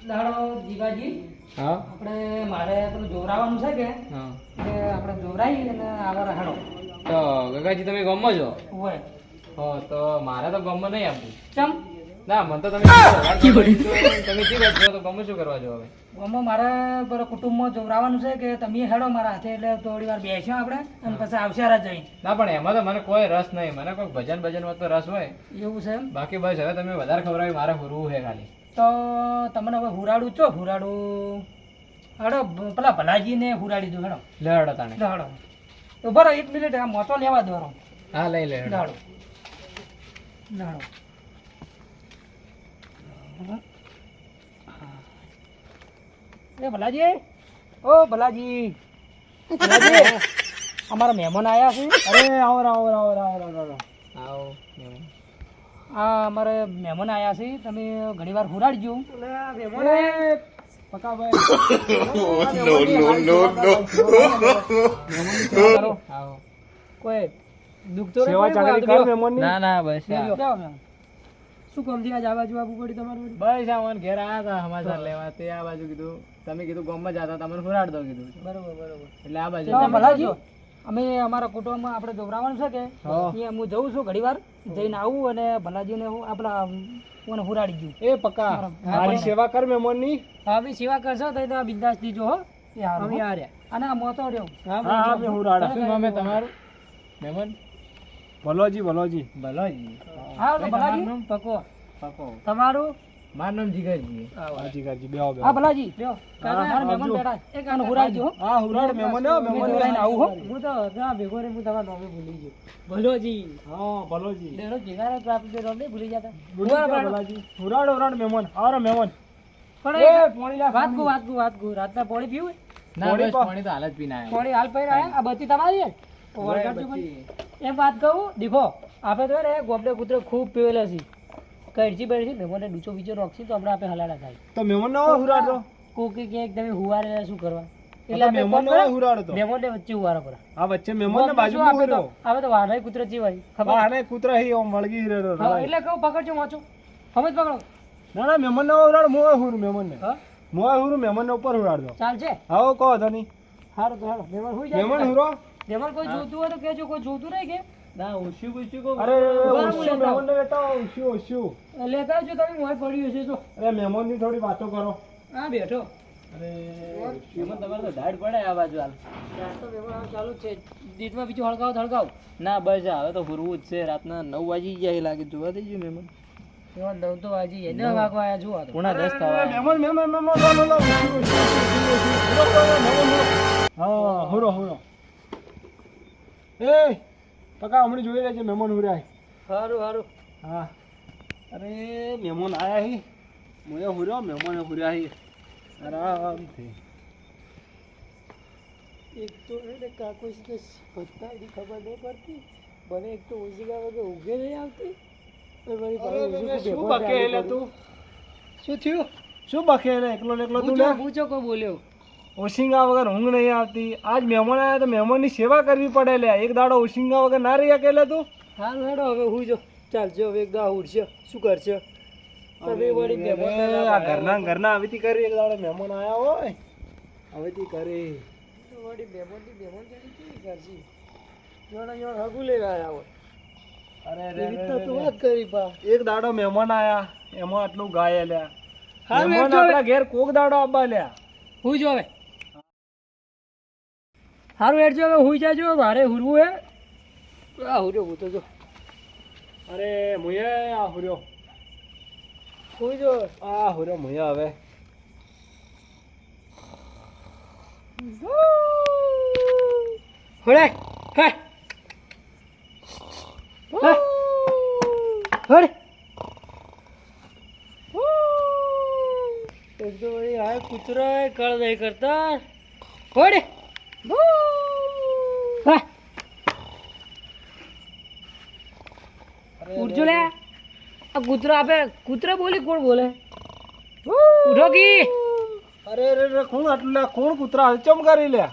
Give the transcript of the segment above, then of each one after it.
દાડો જીગાજી હા આપણે મારે પેલું જોવરાવાનું છે કે હા એટલે આપણે જોવરાઈ અને આવા હેડો તો ગગાજી તમે ગામમાં છો હોય હો તો મારે તો ગામમાં નહીં આપવું ચમ ના મને તો તમે તમે શું કરો તો ગામમાં શું કરવા જો હવે ગામમાં મારે બરો કુટુંબમાં જોવરાવાનું છે કે તમે હેડો મારા હાથે એટલે થોડી વાર બેસ્યો આપણે અને પછી આવશે જઈ ના પણ એમાં તો મને કોઈ રસ નહીં મને કોઈ ભજન ભજનમાં તો રસ હોય એવું છે એમ બાકી બસ હવે તમે વધારે ખવડાવી મારે હુરવું છે ખાલી તો તમને હવે હુરાડું ચો હુરાડું હેડો પેલા ભલાજીને હુરાડી દઉં હેડો લે હડો તાણે હેડો તો બરો 1 મિનિટ આ મોટો લેવા દો હા લઈ લે હડો દાડો દાડો એ ભલાજી ઓ ભલાજી ભલાજી અમારા મહેમાન આયા છે અરે આવો આવો આવો આવો આવો આવો આ અમારે મહેમાન આયા છે તમે ઘણી વાર હુરાડજો આવો કોઈ દુઃખ તો સેવા ચાકરી કર મહેમાનની. ના ના બસ શું કામ થી આજ આવા જવાબ પડી તમારું બસ આ ઘેર આવ્યા હતા સમાચાર લેવા તે આ બાજુ કીધું તમે કીધું ગામમાં જતા તમને હુરાડ દો કીધું બરોબર બરોબર એટલે આ બાજુ તો ભલાજી અમે અમારા કુટુંબમાં આપણે જોવરાવાનું છે કે હા. અહીંયા હું જઉં છું ઘણી વાર જઈને આવું અને ભલાજીને હું આપણા કોને હુરાડી ગયું એ પક્કા મારી સેવા કર મહેમાનની. હવે સેવા કરશો તો એ બિંદાસ દીજો હો એ હારું હો. અને આ મોતો રહ્યો હા હા મેં હુરાડા. શું નામ હે તમારું મહેમાન ભલોજી ભલોજી. ભલોજી હા તો ભલાજી તમારું નામ? પકો પકો તમારું મારું નામ જીગરજી હાજી કાજી બેહો બેહો. હા ભલાજી લ્યો હા, મારા મહેમાન આવજો. બેઠા છે. એક આને હુરાડજો હો. હા હુરાડ મહેમાન હો, મેં મહેમાન જોરાઈને આવું હો આવું. હું તો ત્યાં ભેગો રે હું તમારા નામે ભૂલી ગયો ભલોજી હા ભલોજી. લેડો જીગારે પ્રાપ્ત નામ નહીં ભૂલી જતા ભૂલી ગયા ભલાજી. હુરાડ હુરાડ મહેમાન આરો મહેમાન. પણ એ એ પાણી લા વાત કુ રાતના પાણી પીવું ના પાણી બસ પા- પાણી તો હાલ જ પીને આવ્યો પાણી હાલ પૈરા આયા આ બત્તી તમારી છે વળગાડજો પણ. એમ વાત કહું દીખો આપણે તો રે ગોબડે કૂતરે ખૂબ પીવેલા છે કઈરજી બેરજી મહેમાનને ડૂચો બીચો રોકશી તો આપણે હલાડા થાય તો મહેમાન ના હોય હુરાડ તો. કોકે કે તમે હુવારે શું કરવા એટલે મહેમાન ના હોય હુરાડ તો. મહેમાનને વચ્ચે હુવારા પર આ વચ્ચે મહેમાન ને બાજુમાં આપણે હુરો. તો હવે તો વાઢાઈ કૂતરા ચીવાય ખબર આને કૂતરા હી ઓમ વળગી રહ્યો. હા, એટલે કહું પકડજો મોચો સમજ પકડો ના ના મહેમાન ના હુરાડ મોય હુરું મહેમાન ને. હા મોય હુરું મહેમાન ને ઉપર હુરાડ દો. ચાલ છે આવો કહો તો નહીં. હારું તો હાલો મહેમાન હુઈ જાય મહેમાન હુરો. મહેમાન કોઈ જોતું હોય તો કહેજો કોઈ જોતું નહીં કે ના ઓછું પૂછ્યું કહું અરે બરાબર ઓછું લેતા મહેમાન ને લેતા આવો, ઓછું ઓછું. લેતા આવજો તમે મોય પડ્યું છે જો અરે મહેમાન ની થોડી વાતો કરો. હા બેઠો અરે એમાં તમારે તો દાઢ પડે આ બાજુ હાલ ત્યાં તો મહેમાન ચાલુ જ છે દીટમાં બીજું હળગાવ હળગાવ ના બસ હવે તો હુરવું જ છે રાતના 9 વાગી ગયા લાગે જોવા થઈ ગયું મહેમાન મહેમાન દઉં તો વાજી જાય 9 વાગવા આયા જુઓ તો પૂણા 10 થવા મહેમાન મહેમાન મહેમાન લો લો લો ઓછું, ઓછું, ઓછું, ઓછું. હુરો, હુરો, મહેમાન હુરો. હા હુરો હુરો. એ પકા હમણાં જોઈ લેજે મહેમાન હુર્યા. સારું સારું હા અરે મહેમાન આયા હી મોય હુર્યો મહેમાન હુર્યા હી આરામથી. એક તો એને કાકો કે બધાની ખબર નહીં પડતી મને એક તો ઓઝીગા વગર ઊંઘે નહીં આવતી અને મારી પાસે શું ઊંઘી બકે એટલે તું શું થયું શું બકે એટલે એકલો ને એકલો તું લે પૂછો કોઈ બોલ્યો ઓશિંગા વગર ઊંઘ નહીં આવતી. આજ મહેમાન આવ્યા તો મહેમાનની સેવા કરવી પડે લે. એક દાડો ઓશિંગા વગર ના રહી શકે લે તું. હારું હેડો હવે હું જો ચાલજો હવે એક દા ઉડશે શું કરશે તમે વળી મહેમાન અરે, આ ઘરના હવેથી કરી એક દાડો મહેમાન આયા હોય હવેથી કરી. વળી મહેમાન કેવી કરશે જોડે જોડે હગું લેવા આવ્યા હોય અરે એવી રીતના તું વાત કરી પા એક દાડો મહેમાન આયા એમાં આટલું ગાય લ્યા. હારું, મહેમાન એક જો આપણા ઘેર કોક દાડો આવવા લ્યા. હું જો હવે સારું હેડજો હવે હુઈ જાજો મારે હુરવું હે આ હુર્યો હું તો જો અરે મુયે આ હુર્યો હુઈ જો આ હુર્યો મુયે હવે હળે હે હળે એક તો વળી આ કૂતરા કળ નહીં કરતા હળે હા ઉઠજો લે આ કૂતરા આપે કૂતરા બોલી કોણ બોલે ઉઠો કી અરે અરે અરે કોણ આટલું લે કોણ કૂતરા હલચમ કરી લ્યા.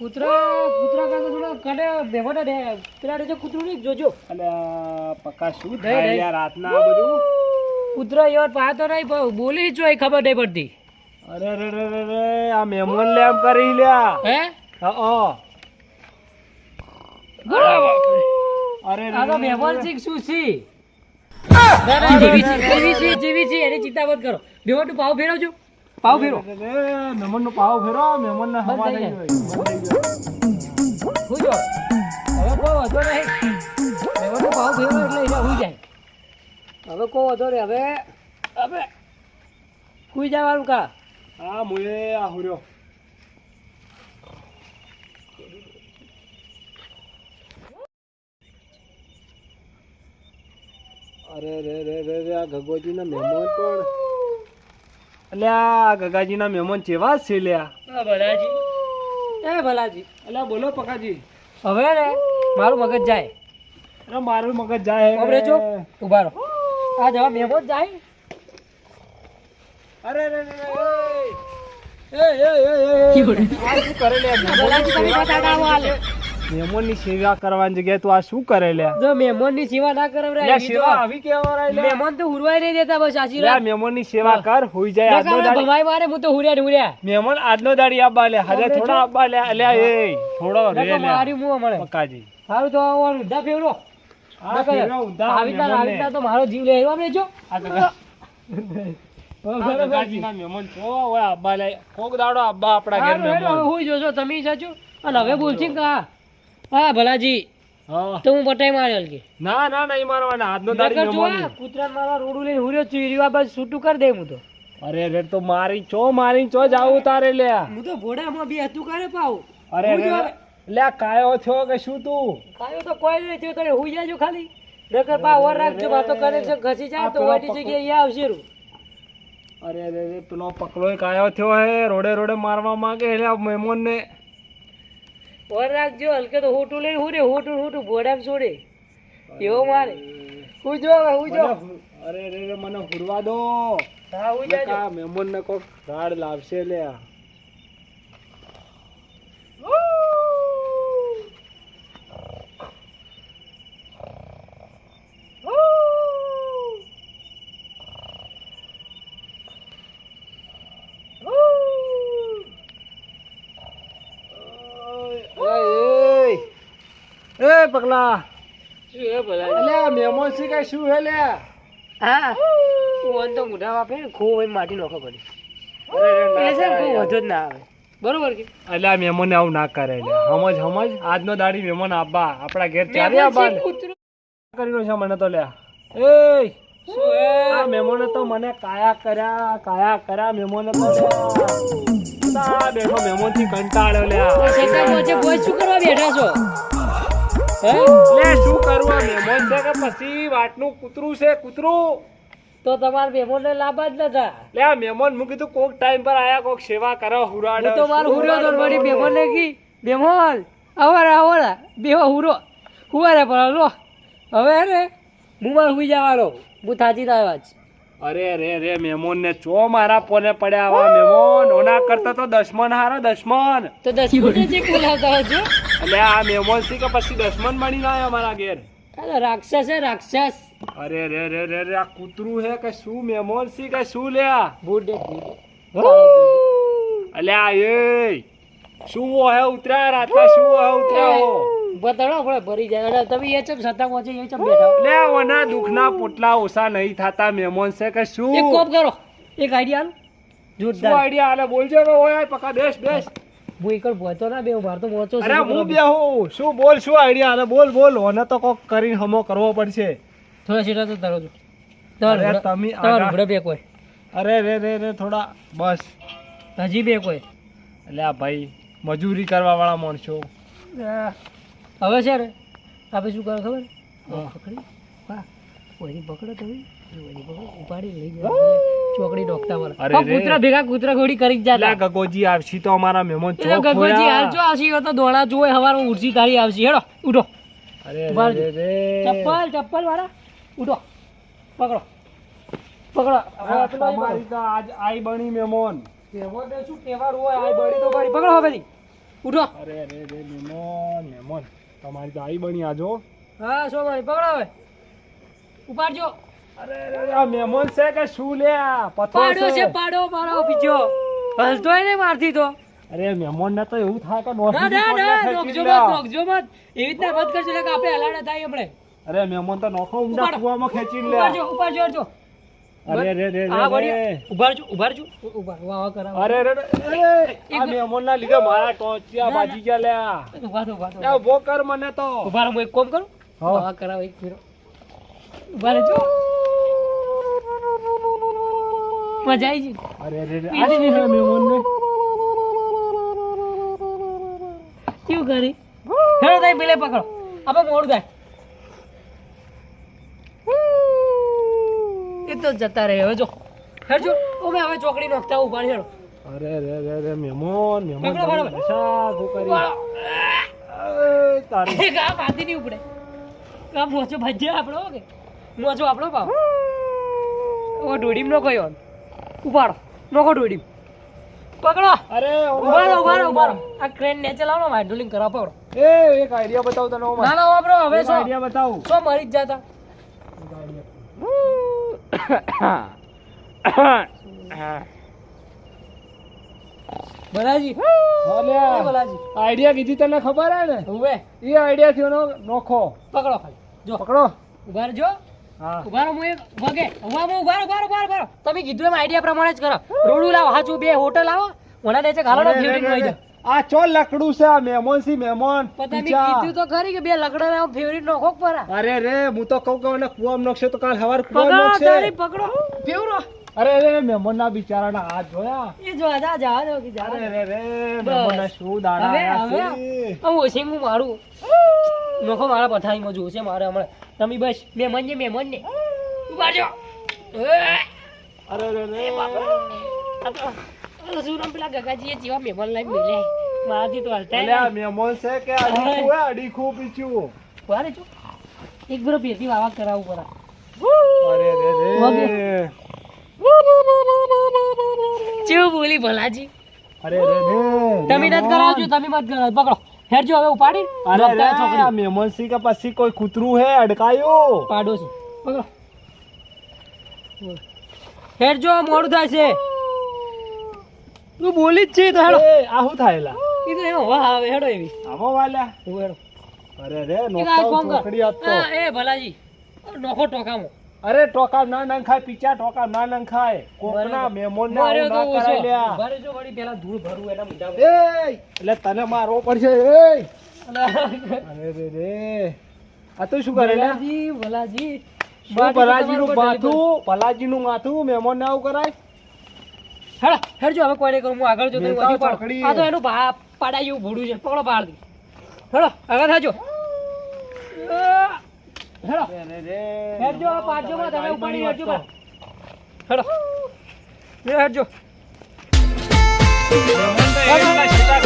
કૂતરા કાકા થોડા કાઢે બેહોટા દે પેલા જો કૂતરું નહીં જોજો અલ્યા પક્કા શું નહીં, થાય નહીં. યાર રાતના આ બધું કૂતરો એવો પાતો નહીં પણ બોલી જો ખબર નહીં પડતી. અરે રે રે રે રે આ મહેમાન લે એમ કરી લ્યા. હે હા અરે રે આ તો રે મહેમાન રે. સિંહ શું છે? ના, ના, જેવી છે, એની ચિંતા મત કરો. બેવો તું પાવ ફેરવજો, પાવ ફેરો. મહેમાન નો પાવ ફેરો, મહેમાન ને હવા બંધ થઈ નહીં હોય. હુઈ જાઓ. હવે કોઈ વાંધો નહીં. મહેમાનનો પાવ ફેરો એટલે એને હુઈ જાય. હવે કોઈ વાંધો નહીં. હવે હુઈ જવાનું કા. હા મુએ આ હુર્યો. અરે રે રે રે રે આ ગગોજીના મહેમાન પણ અલ્યા ગગાજીના મહેમાન કેવા જ છે લ્યા. ભલાજી, એ ભલાજી. અલ્યા બોલો પકાજી. હવે ને મારું મગજ જાય. અરે મારું મગજ જાય. હવે જો ઉભા રહો. આ જવા મહેમાન જાય. અરે રે રે આ શું કરે લ્યા? ભલાજી તમે બતાડાવો હાલે. મહેમાનની સેવા કરવાની જગ્યાએ તું આ શું કરે લ્યા? જો મહેમાનની સેવા ના કરે લ્યા સેવા આવી કેવા લ્યા? મહેમાન તો હુરવાય નહીં દેતા બસ આશી લ્યા રાત. મહેમાનની સેવા કર હોઈ જાય આજનો દાડી. ભમાઈ મારે હું તો હુર્યા ને હુર્યા. મહેમાન આજનો દાડી આબા લે હજે થોડા આબા લે અલ્યા એ થોડો રે નકર લે મારી મું મળે. પકાજી. હારું તો આવું ઊંધા ફેરવો. આ ફેરવા ઊંધા આવી રીતના તો મારો જીવ લે એવા બેજો. આ ગગાજીના મહેમાન તો ઓય આબા લે કોક દાડો આબા આપડા ઘેર મહેમાન. હું જોશો તમે સાચું અને હવે બોલશી કે હા ભલાજી હા તો હું પટાઈ માર્યો કે ના ના નહીં મારવાના આજનો દાડી નકર જો આ મહેમાન. કૂતરા મારા રોડું લઈને હુર્યો ચીરીવા બસ છૂટું કરી દે હું તો. અરે રે તો મારી ચો જાવું તારે લ્યા. હું તો ભોડામાં બી હતું કરે પાઉં. અરે હું જો રે લ્યા કાયો થયો કે શું તું? કાયો તો કોઈ નહીં થયો તમે હુઈ જાજો ખાલી. નકર પા ઓર રાખજો માર તો કનેક્શન ખસી જાય તો વાટી જગ્યાએ અહીંયા આવશે રૂ. અરે રે રે પેલો પકલો કાયો થયો હે રોડે રોડે મારવા માંગે એટલે મહેમાન ને. ઓર રાખજો હલકે તો હોટું લઈને હુરે હોટું ભોડામાં છોડે એવો મારે. હુઈ જો હવે હુઈ જો. અરે રે રે મને હુરવા દો. હા હુઈ જાજો. કા મહેમાન ને કોક ગાડ લાવશે લ્યા. એ પગલા શું હે ભલા? અલ્યા મહેમાન સી કઈ શું હે લ્યા? હા હું અન તો મુઢા વાપે ને ખો હોય માટી નોખો પડી. અરે એ છે ને કોઈ વધુ જ ના આવે. બરોબર કે અલ્યા મહેમાન આવું ના કરે લ્યા. સમજ આજનો દાડી મહેમાન આબા આપડા ઘેર ચારે આબા લે. કૂતરું કર્યું છે મને તો લ્યા. એ શું હે? આ મહેમાને તો મને કાયા કર્યા મહેમાને તો લ્યા. આ બેઠો મહેમાન થી કંટાળ્યો લ્યા. શેતાન વચ્ચે બોય શું કરવા બેઠા છો? હે? લે શું કરવા મહેમાન છે કે પછી વાટનું કૂતરું છે કૂતરું. તો તમારા મહેમાનને લાભ જ નતા. લે આ મહેમાન હું કીધું કોક ટાઈમ પર આયા કોક સેવા કરો હુરાડ. હું તો મારું હુર્યો તો વળી મહેમાનને કી મહેમાન આવરા બેહો હુરો હુવારે પણ લો હવે હે ને હું મારે હુઈ જવાનો. હું થાચી આવ્યા જ. અરે રે મહેમાન ને ચો મારા પોને પડ્યા આવા મહેમાન. ઓના કરતા તો દશમન હારા દશમન. તો 10 ફૂટે જે બોલાવતા હોજો. એટલે આ મહેમાન થી કે પછી દશમન બની ના આવ્યા મારા ઘેર. આ રાક્ષસ છે રાક્ષસ. અરે રે આ કૂતરું હે કે શું મહેમાન થી કે શું લ્યા? બુડે અલ્યા એ શું હે ઉતર્યા રાતના શું હે ઉતર્યા? બતાડો આપણે ભરી જાય. અરે તમે એ ચમ સતા પહોંચે એ ચમ બેઠા. લે ઓના દુખના પોટલા ઓછા નહીં થતા મહેમાન છે કે શું? એક કોપ કરો. એક આઈડિયા આલો. શું જોરદાર. આઈડિયા આલે બોલજો કે ઓય પકા બેસ. હું એકલ ભોતો ના બે માર તો મોચો અરે હું બેહું શું બોલ શું આઈડિયા આલે બોલ ઓને તો કોક કરીને હમો કરવો પડશે. થોડા સીટા તો તરો છો. અરે તમે તમારું ભડે બે કોઈ. અરે રે થોડા બસ. હજી બે કોઈ. એટલે આ ભાઈ મજૂરી કરવા વાળા માણસો. હવે છે ને આપણે શું કરો ખબર? પકડી વાહ ઓની પકડો તમે ઓની પકડો ઉપાડી લઈ જાઓ ચોકડી ડોકતા વાળા. અરે રે. કૂતરા ભેગા કૂતરા ઘોડી કરી જ એટલે જાતા. ગગોજી આવશી તો અમારા મહેમાન એટલે ચોક ગગોજી ખોયા. હાલ જો આવશી તો દોણા જોય હવારમાં ઉડસી તારી આવશી. હેડો ઉઠો. અરે ઉભા રે ચપ્પલ વાળા ઉઠો. પકડો આ તમારી તો આજ આઈ બની મહેમાન. મહેમાન ને શું કહેવાનું હોય? આ બળી તો બળી. પકડો હવે ઉઠો. અરે રે મહેમાન તમારી તો આઈ બની આજો. હા સોમાણી પકડો હવે ઉપાડજો. અરે અરે, આ મહેમાન છે કે શું લ્યા? પથ્થર પાડો છે પાડો મારો બીજો હલતોય ને મારથી તો અરે મહેમાન ને તો એવું થાય કે ના ના ના નોકજો મત એવી રીતના મત કરજો એટલે કે આપણે હલાડા થાય આપણે અરે મહેમાન તો નોખો ઊંડા ઉપાડો. કૂવામાં ખેંચી લે. ઉપર જો અરે રે રે આ રે વળી રે. ઉભા રહેજો વાહ કરાવ અરે રે રે. આ મહેમાન ના લીધે મારા ટોચિયા ના, બાજી ગયા લ્યા. ઉભા થો યા ઉભો કર મને તો. ઉભા રહો હું એક કોમ કરું હા. વાહ કરાવ એક ફેરો ઉભા રહેજો મજા આવી ગઈ અરે રે રે. આ શું છે મહેમાન ને? કેવું કરી હેડો તાઈ પેલે પકડો આપણે મોડું થાય એ તો જતા રહે હવે જો હેડજો ઓમે હવે ચોકડી નોખતા ઉભા હેડો અરે રે રે રે મહેમાન પકડો, પકડો. નશા કરી. ઉપાડો. એ તારી એક આ પાતી નહીં ઉપડે આ મોચો ભજ્યા આપણો કે મોચો આપણો પાવ ઓ ડોડીમ નો કયો ઉપાડો નોખો ડોડીમ પકડો અરે ઉભા રહો આ ક્રેન ને ચલાવો ને હાઇડ્રોલિંગ કરાવ પકડો એ એક આઈડિયા બતાવ તને ના ના વાપરો હવે શું આઈડિયા બતાવું. શું મરી જ જાતા ભલાજી હા લ્યા. એ ભલાજી આઈડિયા કીધી તને ખબર હે ને? હવે એ આઈડિયા થી એનો નોખો પકડો ખાલી જો પકડો. ઉભા રહેજો હા ઉભા રહો હું એક વગે ઉભા રહો તમે કીધું એમ આઈડિયા પ્રમાણે જ કરો રોડું લાવો હાચું બે હોટલ આવો ઓના નીચે ઘાલો અરે રે ફેવરિટ રે હોય રે. છે આ ચો લકડું છે આ મહેમાન સી મહેમાન પણ તમે પીછા. કીધું તો ખરી કે બે લકડા ના ફેવરિટ નો ખોક પરા અરે રે હું તો કહું કે મને કુવામાં નોખશે તો કાલ સવાર પકડો કુવામાં તારી નોખશે. પકડો ફેવરો અરે રે મહેમાન ના બિચારાના હાથ જોયા. એ જો જા દો કે જા અરે રે રે બસ. મહેમાનના શું દાડા હવે આયા હવે છે. હું ઓછીંગ હું મારું નોખો મારા પથારીમાં જોશે મારે હમણાં તમે બસ મહેમાન ને ઉભા જો અરે રે રે શું નામ પેલા ગગાજીએ જેવા મહેમાન લાવી મેલે મારાથી તો હાલતા અલ્યા મહેમાન છે કે અડીખું હે અડીખું પીછું. વારે જો એક બરો પેટી વાવા કરાવવું અરે રે વગે. રે ચેવું બોલી ભલાજી અરે રે રે તમે નથી કરાવજો તમે મત કરાવ પકડો હેડજો હવે ઉપાડી અરે રે નોખતા છોકરી આ મહેમાન સી કે પછી કોઈ કૂતરું હે અડકાયું. પાડો છે પકડો હેડજો મોડું થાય છે તું બોલી જ છે તો હેડો એ આ શું થાયલા એ તો એનો વાહ આવે હેડો એવી આવો વાલ્યા. હું હેડો અરે રે એક આ નોખતા કોમ કર. ચોકડી આજ તો. હા, એ ભલાજી નોખો ટોકામો અરે ટોકા ના નંખાય પીચા ટોકા ના નંખાય કોકના મહેમાન ને માર્યો આવું તો ના કરાય ઓછો. લ્યા. ઉભા રહેજો વળી પેલા ધૂળ ભરવું એના મોઢા પર. એ એટલે તને મારવો પડશે એ. અરે રે રે આ તો શું કરે લ્યા? ભલાજી ભલાજી શું ભલાજીનું તમારા પર માથું ભલાજીનું માથું મહેમાન ને આવું કરાય? હેડો હેડજો હવે કોઈ નહીં કરું હું આગળ જો તમે નેતાઓ વધી પાડો. ચોકડી. આ તો એનું પાડા જેવું ભૂડું છે પકડો પાડ દી હેડો આગળ થાજો હેડો રે રે હેડજો આ પાડજો માં તમે ઉપાડી હેડજો માં. હેડો હેડજો મહેમાન તો એકલા છૂટા